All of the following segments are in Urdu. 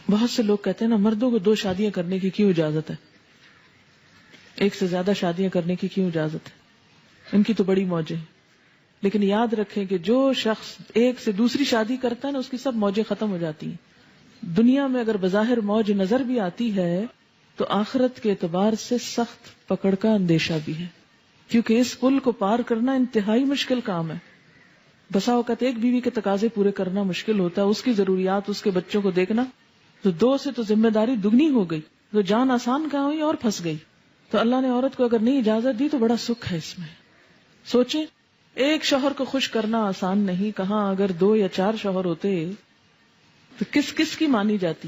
بہت سے لوگ کہتے ہیں نا مردوں کو 2 شادیاں کرنے کی کیوں اجازت ہے، 1 سے زیادہ شادیاں کرنے کی کیوں اجازت ہے، ان کی تو بڑی موجیں ہیں. لیکن یاد رکھیں کہ جو شخص 1 سے دوسری شادی کرتا ہے نا، اس کی سب موجیں ختم ہو جاتی ہیں. دنیا میں اگر بظاہر موج نظر بھی آتی ہے تو آخرت کے اعتبار سے سخت پکڑ کا اندیشہ بھی ہے، کیونکہ اس پل کو پار کرنا انتہائی مشکل کام ہے. بسا اوقات ایک بیوی کے تقاضے پورے کرنا مشکل ہوتا ہے، اس کی ضروریات، اس کے بچوں کو دیکھنا، تو 2 سے تو ذمہ داری دگنی ہو گئی، تو جان آسان کہاں ہوئی اور پھنس گئی. تو اللہ نے عورت کو اگر نہیں اجازت دی تو بڑا سکھ ہے اس میں. سوچیں، ایک شوہر کو خوش کرنا آسان نہیں، کہاں اگر 2 یا 4 شوہر ہوتے تو کس کس کی مانی جاتی.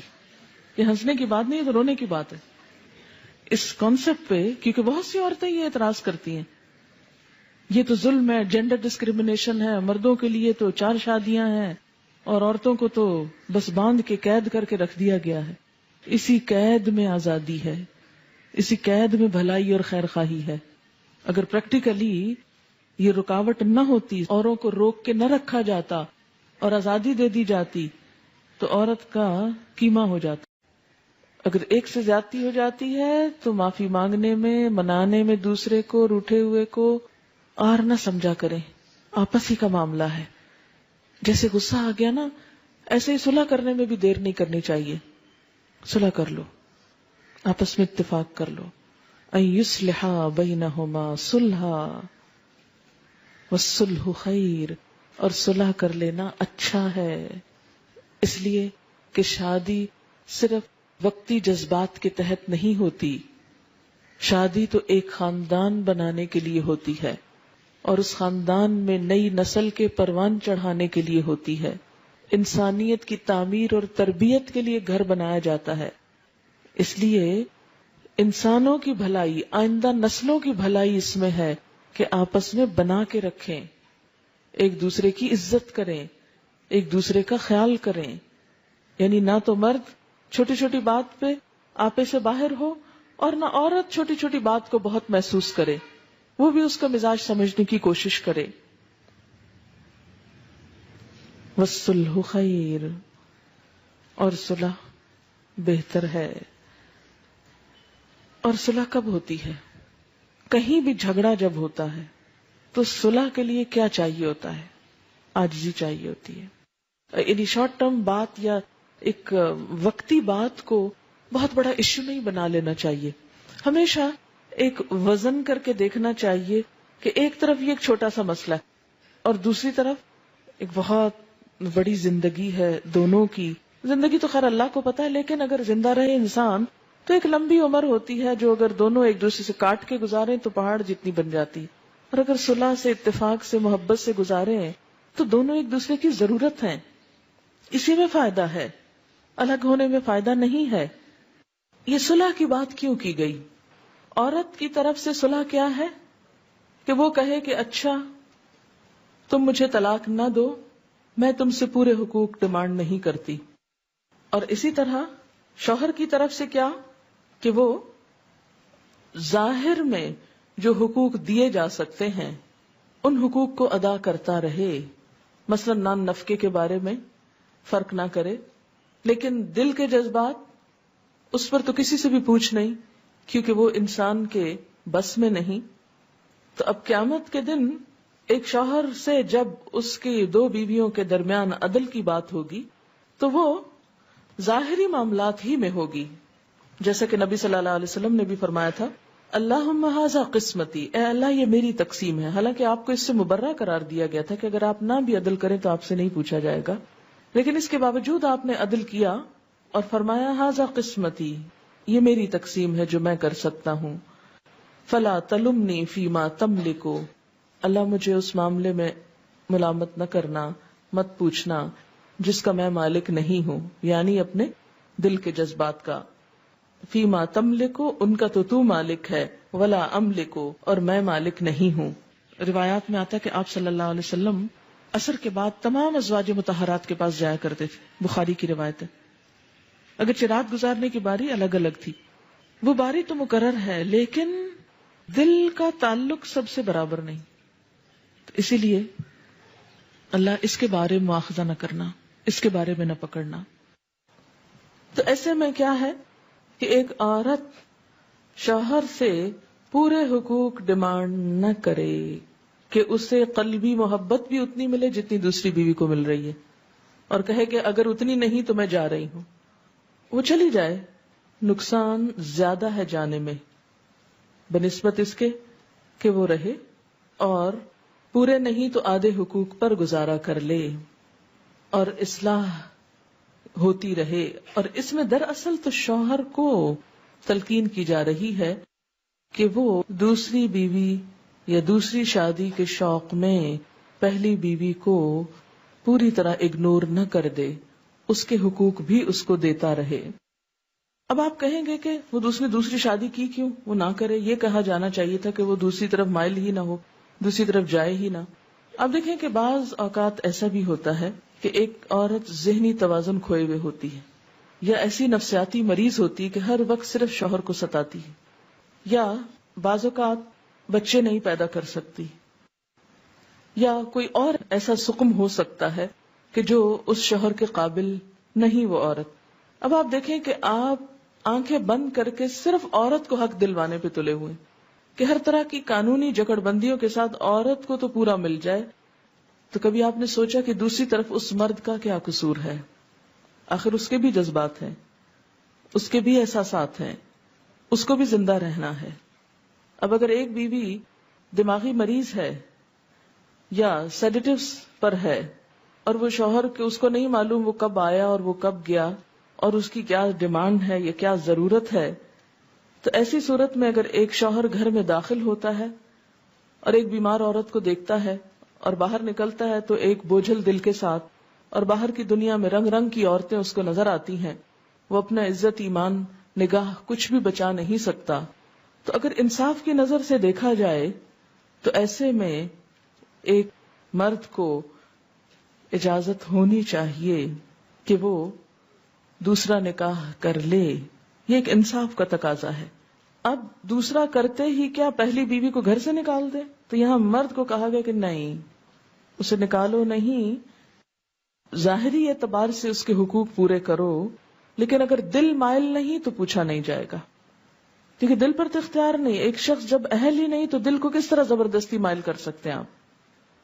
یہ ہنسنے کی بات نہیں، یہ تو رونے کی بات ہے اس کانسیپٹ پہ، کیونکہ بہت سی عورتیں یہ اعتراض کرتی ہیں یہ تو ظلم ہے، جینڈر ڈسکریمنیشن ہے، مردوں کے لیے تو 4 شادیاں ہیں اور عورتوں کو تو بس باندھ کے قید کر کے رکھ دیا گیا ہے. اسی قید میں آزادی ہے، اسی قید میں بھلائی اور خیر خواہی ہے. اگر پریکٹیکلی یہ رکاوٹ نہ ہوتی، اوروں کو روک کے نہ رکھا جاتا اور آزادی دے دی جاتی تو عورت کا قیمہ ہو جاتا. اگر ایک سے زیادتی ہو جاتی ہے تو معافی مانگنے میں، منانے میں دوسرے کو، روٹھے ہوئے کو اور نہ سمجھا کریں، آپس ہی کا معاملہ ہے. جیسے غصہ آ گیا نا، ایسے ہی صلح کرنے میں بھی دیر نہیں کرنی چاہیے. صلح کر لو، آپس میں اتفاق کر لو. ان یصلح بینہما صلحا والصلح خیر، اور صلح کر لینا اچھا ہے، اس لیے کہ شادی صرف وقتی جذبات کے تحت نہیں ہوتی. شادی تو ایک خاندان بنانے کے لیے ہوتی ہے، اور اس خاندان میں نئی نسل کے پروان چڑھانے کے لیے ہوتی ہے. انسانیت کی تعمیر اور تربیت کے لیے گھر بنایا جاتا ہے. اس لیے انسانوں کی بھلائی، آئندہ نسلوں کی بھلائی اس میں ہے کہ آپس میں بنا کے رکھیں، ایک دوسرے کی عزت کریں، ایک دوسرے کا خیال کریں. یعنی نہ تو مرد چھوٹی چھوٹی بات پہ آپے سے باہر ہو، اور نہ عورت چھوٹی چھوٹی بات کو بہت محسوس کرے، وہ بھی اس کا مزاج سمجھنے کی کوشش کرے. والصلح خیر، اور صلح بہتر ہے. اور صلح کب ہوتی ہے؟ کہیں بھی جھگڑا جب ہوتا ہے تو صلح کے لیے کیا چاہیے ہوتا ہے؟ عاجزی چاہیے ہوتی ہے. یعنی شارٹ ٹرم بات یا ایک وقتی بات کو بہت بڑا ایشو نہیں بنا لینا چاہیے. ہمیشہ ایک وزن کر کے دیکھنا چاہیے کہ ایک طرف یہ ایک چھوٹا سا مسئلہ ہے اور دوسری طرف ایک بہت بڑی زندگی ہے. دونوں کی زندگی تو خیر اللہ کو پتا ہے، لیکن اگر زندہ رہے انسان تو ایک لمبی عمر ہوتی ہے جو اگر دونوں ایک دوسرے سے کاٹ کے گزاریں تو پہاڑ جتنی بن جاتی. اور اگر صلح سے، اتفاق سے، محبت سے گزاریں تو دونوں ایک دوسرے کی ضرورت ہیں. اسی میں فائدہ ہے، الگ ہونے میں فائدہ نہیں ہے. یہ صلح کی بات کیوں کی گئی؟ عورت کی طرف سے صلح کیا ہے کہ وہ کہے کہ اچھا تم مجھے طلاق نہ دو، میں تم سے پورے حقوق ڈیمانڈ نہیں کرتی. اور اسی طرح شوہر کی طرف سے کیا کہ وہ ظاہر میں جو حقوق دیے جا سکتے ہیں ان حقوق کو ادا کرتا رہے. مثلا نان نفقے کے بارے میں فرق نہ کرے، لیکن دل کے جذبات اس پر تو کسی سے بھی پوچھ نہیں، کیونکہ وہ انسان کے بس میں نہیں. تو اب قیامت کے دن ایک شوہر سے جب اس کی 2 بیویوں کے درمیان عدل کی بات ہوگی تو وہ ظاہری معاملات ہی میں ہوگی، جیسا کہ نبی صلی اللہ علیہ وسلم نے بھی فرمایا تھا اللہم ھذا قسمتی، اے اللہ یہ میری تقسیم ہے. حالانکہ آپ کو اس سے مبرہ قرار دیا گیا تھا کہ اگر آپ نہ بھی عدل کریں تو آپ سے نہیں پوچھا جائے گا، لیکن اس کے باوجود آپ نے عدل کیا اور فرمایا ھذا قسمتی، یہ میری تقسیم ہے جو میں کر سکتا ہوں. فلا تلمنی فیما تملک، اللہ مجھے اس معاملے میں ملامت نہ کرنا، مت پوچھنا جس کا میں مالک نہیں ہوں، یعنی اپنے دل کے جذبات کا. فیما تملک، ان کا تو مالک ہے، ولا املک، اور میں مالک نہیں ہوں. روایات میں آتا ہے کہ آپ صلی اللہ علیہ وسلم عصر کے بعد تمام ازواج مطہرات کے پاس جایا کرتے تھے. بخاری کی روایت ہے. اگرچہ رات گزارنے کی باری الگ الگ تھی، وہ باری تو مقرر ہے لیکن دل کا تعلق سب سے برابر نہیں. تو اسی لیے اللہ اس کے بارے میں مواخذہ نہ کرنا، اس کے بارے میں نہ پکڑنا. تو ایسے میں کیا ہے کہ ایک عورت شوہر سے پورے حقوق ڈیمانڈ نہ کرے کہ اسے قلبی محبت بھی اتنی ملے جتنی دوسری بیوی کو مل رہی ہے، اور کہے کہ اگر اتنی نہیں تو میں جا رہی ہوں. وہ چلی جائے، نقصان زیادہ ہے جانے میں بنسبت اس کے کہ وہ رہے اور پورے نہیں تو آدھے حقوق پر گزارا کر لے اور اصلاح ہوتی رہے. اور اس میں دراصل تو شوہر کو تلقین کی جا رہی ہے کہ وہ دوسری بیوی یا دوسری شادی کے شوق میں پہلی بیوی کو پوری طرح اگنور نہ کر دے، اس کے حقوق بھی اس کو دیتا رہے. اب آپ کہیں گے کہ وہ دوسری شادی کی کیوں، وہ نہ کرے. یہ کہا جانا چاہیے تھا کہ وہ دوسری طرف مائل ہی نہ ہو، دوسری طرف جائے ہی نہ. اب دیکھیں کہ بعض اوقات ایسا بھی ہوتا ہے کہ ایک عورت ذہنی توازن کھوئے ہوئے ہوتی ہے، یا ایسی نفسیاتی مریض ہوتی ہے کہ ہر وقت صرف شوہر کو ستاتی ہے، یا بعض اوقات بچے نہیں پیدا کر سکتی، یا کوئی اور ایسا سقم ہو سکتا ہے کہ جو اس شوہر کے قابل نہیں وہ عورت. اب آپ دیکھیں کہ آپ آنکھیں بند کر کے صرف عورت کو حق دلوانے پہ تلے ہوئے کہ ہر طرح کی قانونی جکڑ بندیوں کے ساتھ عورت کو تو پورا مل جائے. تو کبھی آپ نے سوچا کہ دوسری طرف اس مرد کا کیا قصور ہے؟ آخر اس کے بھی جذبات ہیں، اس کے بھی احساسات ہیں، اس کو بھی زندہ رہنا ہے. اب اگر ایک بیوی دماغی مریض ہے یا سیڈیٹیوز پر ہے اور وہ شوہر کے اس کو نہیں معلوم وہ کب آیا اور وہ کب گیا اور اس کی کیا ڈیمانڈ ہے یا کیا ضرورت ہے، تو ایسی صورت میں اگر ایک شوہر گھر میں داخل ہوتا ہے اور ایک بیمار عورت کو دیکھتا ہے اور باہر نکلتا ہے تو ایک بوجھل دل کے ساتھ، اور باہر کی دنیا میں رنگ رنگ کی عورتیں اس کو نظر آتی ہیں، وہ اپنا عزت، ایمان، نگاہ کچھ بھی بچا نہیں سکتا. تو اگر انصاف کی نظر سے دیکھا جائے تو ایسے میں ایک مرد کو اجازت ہونی چاہیے کہ وہ دوسرا نکاح کر لے. یہ ایک انصاف کا تقاضا ہے. اب دوسرا کرتے ہی کیا پہلی بیوی کو گھر سے نکال دے؟ تو یہاں مرد کو کہا گیا کہ نہیں، اسے نکالو نہیں، ظاہری اعتبار سے اس کے حقوق پورے کرو، لیکن اگر دل مائل نہیں تو پوچھا نہیں جائے گا، کیونکہ دل پر تو اختیار نہیں. ایک شخص جب اہل ہی نہیں تو دل کو کس طرح زبردستی مائل کر سکتے ہیں آپ؟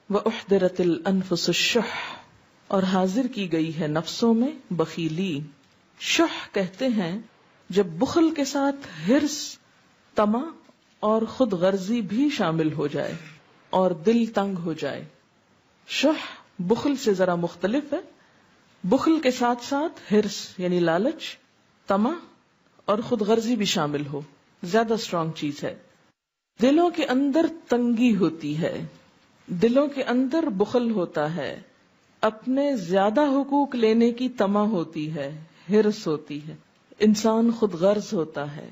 وَأُحْضِرَتِ الْأَنفُسُ الشُّحَّ، اور حاضر کی گئی ہے نفسوں میں بخیلی. شح کہتے ہیں جب بخل کے ساتھ حرص، طمع اور خود غرضی بھی شامل ہو جائے اور دل تنگ ہو جائے. شح بخل سے ذرا مختلف ہے. بخل کے ساتھ ساتھ حرص یعنی لالچ، طمع اور خود غرضی بھی شامل ہو، زیادہ اسٹرانگ چیز ہے. دلوں کے اندر تنگی ہوتی ہے، دلوں کے اندر بخل ہوتا ہے، اپنے زیادہ حقوق لینے کی طمع ہوتی ہے، حرص ہوتی ہے، انسان خود غرض ہوتا ہے.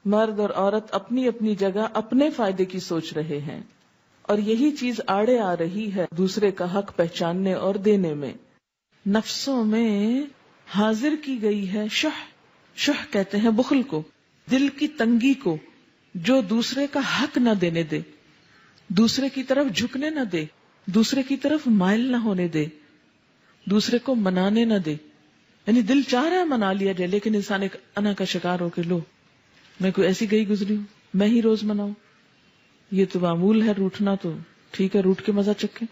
مرد اور عورت اپنی اپنی جگہ اپنے فائدے کی سوچ رہے ہیں، اور یہی چیز آڑے آ رہی ہے دوسرے کا حق پہچاننے اور دینے میں. نفسوں میں حاضر کی گئی ہے شح. شح کہتے ہیں بخل کو، دل کی تنگی کو، جو دوسرے کا حق نہ دینے دے، دوسرے کی طرف جھکنے نہ دے، دوسرے کی طرف مائل نہ ہونے دے، دوسرے کو منانے نہ دے. یعنی دل چاہ رہا ہے منا لیا جائے، لیکن انسان ایک انا کا شکار ہو کے لو میں کوئی ایسی گئی گزری ہوں، میں ہی روز مناؤں، یہ تو معمول ہے روٹھنا، تو ٹھیک ہے روٹ کے مزہ چکھیں.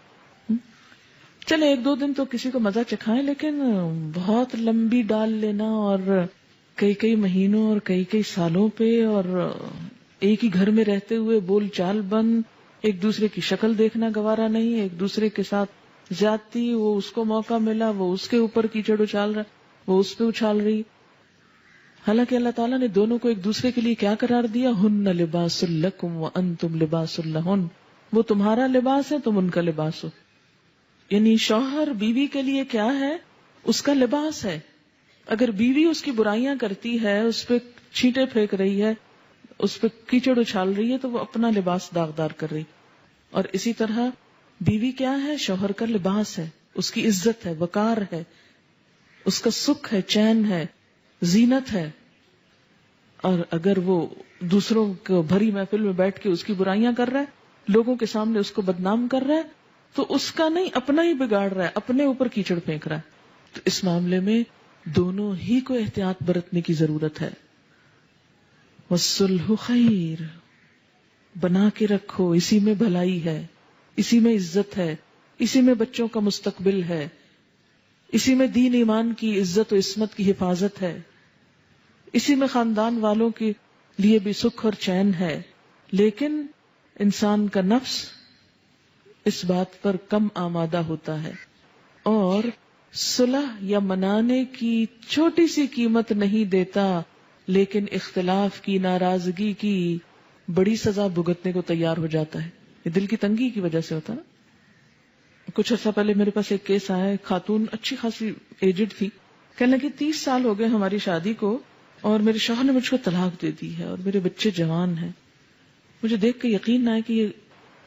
چلے ایک دو دن تو کسی کو مزہ چکھائیں، لیکن بہت لمبی ڈال لینا اور کئی کئی مہینوں اور کئی کئی سالوں پہ اور ایک ہی گھر میں رہتے ہوئے بول چال بند، ایک دوسرے کی شکل دیکھنا گوارا نہیں، ایک دوسرے کے ساتھ زیادتی، وہ اس کو موقع ملا وہ اس کے اوپر کیچڑ اچھال رہا، وہ اس پہ اچھال رہی. حالانکہ اللہ تعالیٰ نے دونوں کو ایک دوسرے کے لیے کیا قرار دیا؟ ہن لباس لکم وانتم لباس لہن، وہ تمہارا لباس ہے، تم ان کا لباس ہو. یعنی شوہر بیوی کے لیے کیا ہے؟ اس کا لباس ہے. اگر بیوی اس کی برائیاں کرتی ہے، اس پہ چھینٹے پھینک رہی ہے، اس پہ کیچڑ اچھال رہی ہے، تو وہ اپنا لباس داغدار کر رہی. اور اسی طرح بیوی کیا ہے؟ شوہر کا لباس ہے، اس کی عزت ہے، وقار ہے، اس کا سکھ ہے، چین ہے، زینت ہے. اور اگر وہ دوسروں کو بھری محفل میں بیٹھ کے اس کی برائیاں کر رہا ہے، لوگوں کے سامنے اس کو بدنام کر رہا ہے، تو اس کا نہیں، اپنا ہی بگاڑ رہا ہے، اپنے اوپر کیچڑ پھینک رہا ہے. تو اس معاملے میں دونوں ہی کو احتیاط برتنے کی ضرورت ہے. والصلح خیر، بنا کے رکھو، اسی میں بھلائی ہے، اسی میں عزت ہے، اسی میں بچوں کا مستقبل ہے، اسی میں دین ایمان کی عزت و عصمت کی حفاظت ہے، اسی میں خاندان والوں کے لیے بھی سکھ اور چین ہے. لیکن انسان کا نفس اس بات پر کم آمادہ ہوتا ہے اور صلح یا منانے کی چھوٹی سی قیمت نہیں دیتا، لیکن اختلاف کی، ناراضگی کی بڑی سزا بھگتنے کو تیار ہو جاتا ہے. یہ دل کی تنگی کی وجہ سے ہوتا نا. کچھ عرصہ پہلے میرے پاس ایک کیس آیا، ایک خاتون اچھی خاصی ایجڈ تھی، کہنے لگی 30 سال ہو گئے ہماری شادی کو اور میرے شوہر نے مجھ کو طلاق دے دی ہے اور میرے بچے جوان ہیں. مجھے دیکھ کے یقین نہ آئے کہ یہ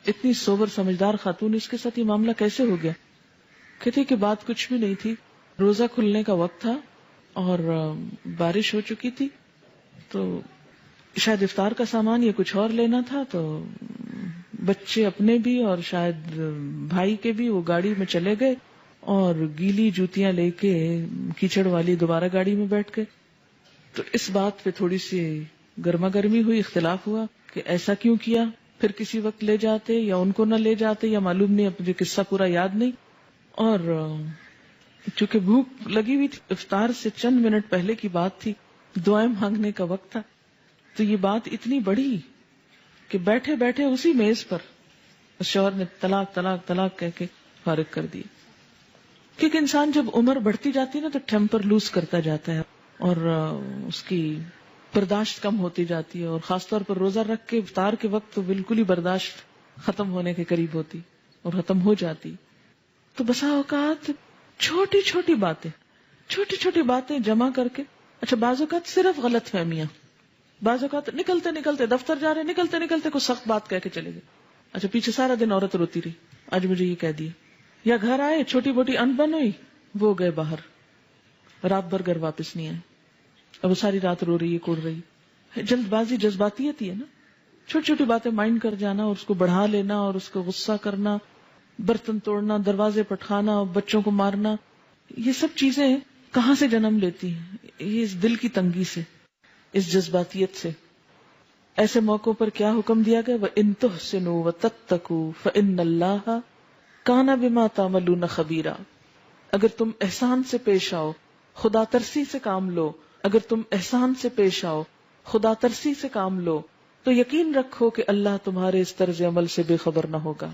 اتنی سوبر سمجھدار خاتون، اس کے ساتھ یہ معاملہ کیسے ہو گیا. کہتے کہ بات کچھ بھی نہیں تھی، روزہ کھلنے کا وقت تھا اور بارش ہو چکی تھی، تو شاید افطار کا سامان یا کچھ اور لینا تھا، تو بچے اپنے بھی اور شاید بھائی کے بھی وہ گاڑی میں چلے گئے اور گیلی جوتیاں لے کے کیچڑ والی دوبارہ گاڑی میں بیٹھ گئے. تو اس بات پہ تھوڑی سی گرما گرمی ہوئی، اختلاف ہوا کہ ایسا کیوں کیا، پھر کسی وقت لے جاتے یا ان کو نہ لے جاتے یا معلوم نہیں، اب مجھے قصہ پورا یاد نہیں. اور چونکہ بھوک لگی ہوئی تھی، افطار سے چند منٹ پہلے کی بات تھی، دعائیں مانگنے کا وقت تھا، تو یہ بات اتنی بڑی کہ بیٹھے بیٹھے اسی میز پر شوہر نے طلاق طلاق طلاق کہہ کے فارغ کر دی. کیونکہ انسان جب عمر بڑھتی جاتی ہے نا تو ٹیمپر لوز کرتا جاتا ہے اور اس کی برداشت کم ہوتی جاتی ہے، اور خاص طور پر روزہ رکھ کے افطار کے وقت تو بالکل ہی برداشت ختم ہونے کے قریب ہوتی اور ختم ہو جاتی. تو بسا اوقات چھوٹی چھوٹی باتیں جمع کر کے، اچھا بعض اوقات صرف غلط فہمیاں، بعض اوقات نکلتے نکلتے دفتر جا رہے نکلتے نکلتے کوئی سخت بات کہہ کے چلے گئے، اچھا پیچھے سارا دن عورت روتی رہی آج مجھے یہ کہہ دیا. یا گھر آئے چھوٹی موٹی انبن ہوئی، وہ گئے باہر، رات بھر گھر واپس نہیں آئے، اب وہ ساری رات رو رہی ہے، کوڑ رہی ہے. جلد بازی جذباتیت ہی ہے نا. چھوٹی چھوٹی باتیں مائنڈ کر جانا اور اس کو بڑھا لینا اور اس کو غصہ کرنا، برتن توڑنا، دروازے پٹخانا، بچوں کو مارنا، یہ سب چیزیں کہاں سے جنم لیتی ہیں؟ یہ اس دل کی تنگی سے، اس جذباتیت سے. ایسے موقعوں پر کیا حکم دیا گیا؟ وَإِن تُحْسِنُوا وَتَتَّقُوا فَإِنَّ اللَّهَ كَانَ بِمَا تَعْمَلُونَ خَبِيرًا. اگر تم احسان سے پیش آؤ، خدا ترسی سے کام لو، اگر تم احسان سے پیش آؤ، خدا ترسی سے کام لو، تو یقین رکھو کہ اللہ تمہارے اس طرز عمل سے بے خبر نہ ہوگا.